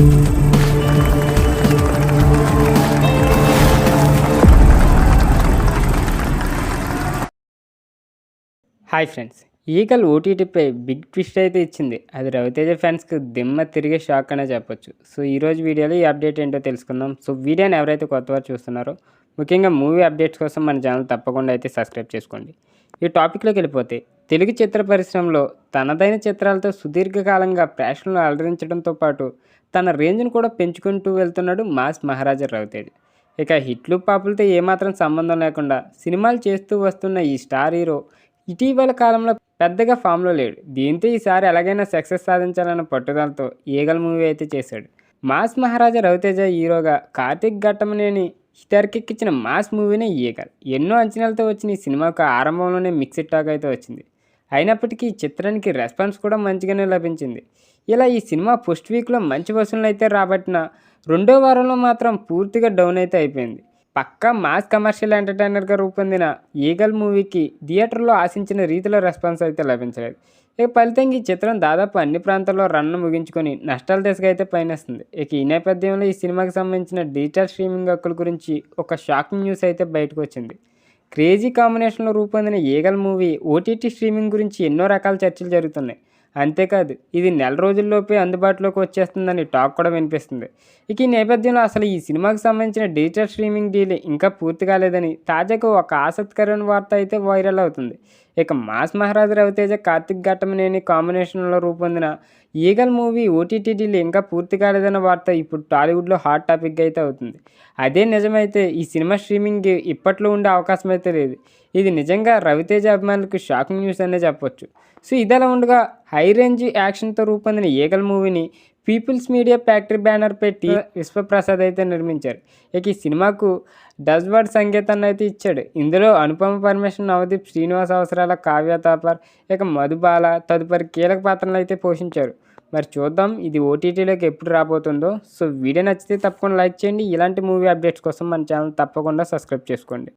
Hi friends, Eagle ఓటీటీపై big twist అయితే ఇచ్చింది. అది రవితేజ ఫ్యాన్స్కి దిమ్మ తిరిగే షాక్ అనే చెప్పొచ్చు. సో ఈరోజు వీడియోలో ఈ అప్డేట్ ఏంటో తెలుసుకుందాం. సో వీడియోని ఎవరైతే కొత్తవారు చూస్తున్నారో, ముఖ్యంగా మూవీ అప్డేట్స్ కోసం మన ఛానల్ తప్పకుండా అయితే సబ్స్క్రైబ్ చేసుకోండి. ఈ టాపిక్లోకి వెళ్ళిపోతే, తెలుగు చిత్ర పరిశ్రమలో తనదైన చిత్రాలతో సుదీర్ఘకాలంగా ప్రేక్షకులను అలరించడంతో పాటు తన రేంజ్ను కూడా పెంచుకుంటూ వెళ్తున్నాడు మాస్ మహారాజా రవితేజ. ఇక హిట్లు పాపులతో ఏమాత్రం సంబంధం లేకుండా సినిమాలు చేస్తూ వస్తున్న ఈ స్టార్ హీరో ఇటీవల కాలంలో పెద్దగా ఫామ్లో లేడు. దీంతో ఈసారి ఎలాగైనా సక్సెస్ సాధించాలన్న పట్టుదలతో ఈగల్ మూవీ అయితే చేశాడు. మాస్ మహారాజా రవితేజ హీరోగా కార్తీక్ ఘట్టమనేని తెరకెక్కించిన మాస్ మూవీనే ఈగల్. ఎన్నో అంచనాలతో వచ్చిన ఈ సినిమాకు ఆరంభంలోనే మిక్స్డ్ టాక్ అయితే వచ్చింది. అయినప్పటికీ ఈ చిత్రానికి రెస్పాన్స్ కూడా మంచిగానే లభించింది. ఇలా ఈ సినిమా ఫస్ట్ వీక్లో మంచి వసూళ్లు అయితే రాబట్టిన రెండో వారంలో మాత్రం పూర్తిగా డౌన్ అయితే అయిపోయింది. పక్కా మాస్ కమర్షియల్ ఎంటర్టైనర్గా రూపొందిన ఈగల్ మూవీకి థియేటర్లో ఆశించిన రీతిలో రెస్పాన్స్ అయితే లభించలేదు. ఇక ఫలితంగా ఈ చిత్రం దాదాపు అన్ని ప్రాంతాల్లో రన్ను ముగించుకొని నష్టాల దిశగా అయితే పయనిస్తుంది. ఇక ఈ నేపథ్యంలో ఈ సినిమాకి సంబంధించిన డిజిటల్ స్ట్రీమింగ్ హక్కుల గురించి ఒక షాకింగ్ న్యూస్ అయితే బయటకు వచ్చింది. క్రేజీ కాంబినేషన్లో రూపొందిన ఈగల్ మూవీ ఓటీటీ స్ట్రీమింగ్ గురించి ఎన్నో రకాల చర్చలు జరుగుతున్నాయి. అంతేకాదు, ఇది నెల రోజుల్లోపే అందుబాటులోకి వచ్చేస్తుందని టాక్ కూడా వినిపిస్తుంది. ఇక ఈ నేపథ్యంలో అసలు ఈ సినిమాకి సంబంధించిన డిజిటల్ స్ట్రీమింగ్ డీల్ ఇంకా పూర్తి కాలేదని తాజాగా ఒక ఆసక్తికరమైన వార్త అయితే వైరల్ అవుతుంది. ఇక మాస్ మహారాజా రవితేజ కార్తీక్ ఘట్టమనేని కాంబినేషన్లో రూపొందిన ఈగల్ మూవీ ఓటీటీ డీల్ ఇంకా పూర్తి కాలేదన్న వార్త ఇప్పుడు టాలీవుడ్లో హాట్ టాపిక్ అయితే అవుతుంది. అదే నిజమైతే ఈ సినిమా స్ట్రీమింగ్ ఇప్పట్లో ఉండే అవకాశం అయితే లేదు. ఇది నిజంగా రవితేజ అభిమానులకు షాకింగ్ న్యూస్ అనే చెప్పొచ్చు. సో ఇదిలా ఉండగా, హై రేంజ్ యాక్షన్తో రూపొందిన ఈగల్ మూవీని పీపుల్స్ మీడియా ఫ్యాక్టరీ బ్యానర్ పెట్టి విశ్వప్రసాద్ అయితే నిర్మించారు. ఇక ఈ సినిమాకు డస్వర్డ్ సంగీతాన్ని అయితే ఇచ్చాడు. ఇందులో అనుపమ పరమేశ్వరన్, నవదీప్, శ్రీనివాస్ అవసరాల, కావ్య తాపర్, ఇక మధుబాల తదుపరి కీలక పాత్రలు అయితే పోషించారు. మరి చూద్దాం ఇది ఓటీటీలోకి ఎప్పుడు రాబోతుందో. సో వీడియో నచ్చితే తప్పకుండా లైక్ చేయండి. ఇలాంటి మూవీ అప్డేట్స్ కోసం మన ఛానల్ తప్పకుండా సబ్స్క్రైబ్ చేసుకోండి.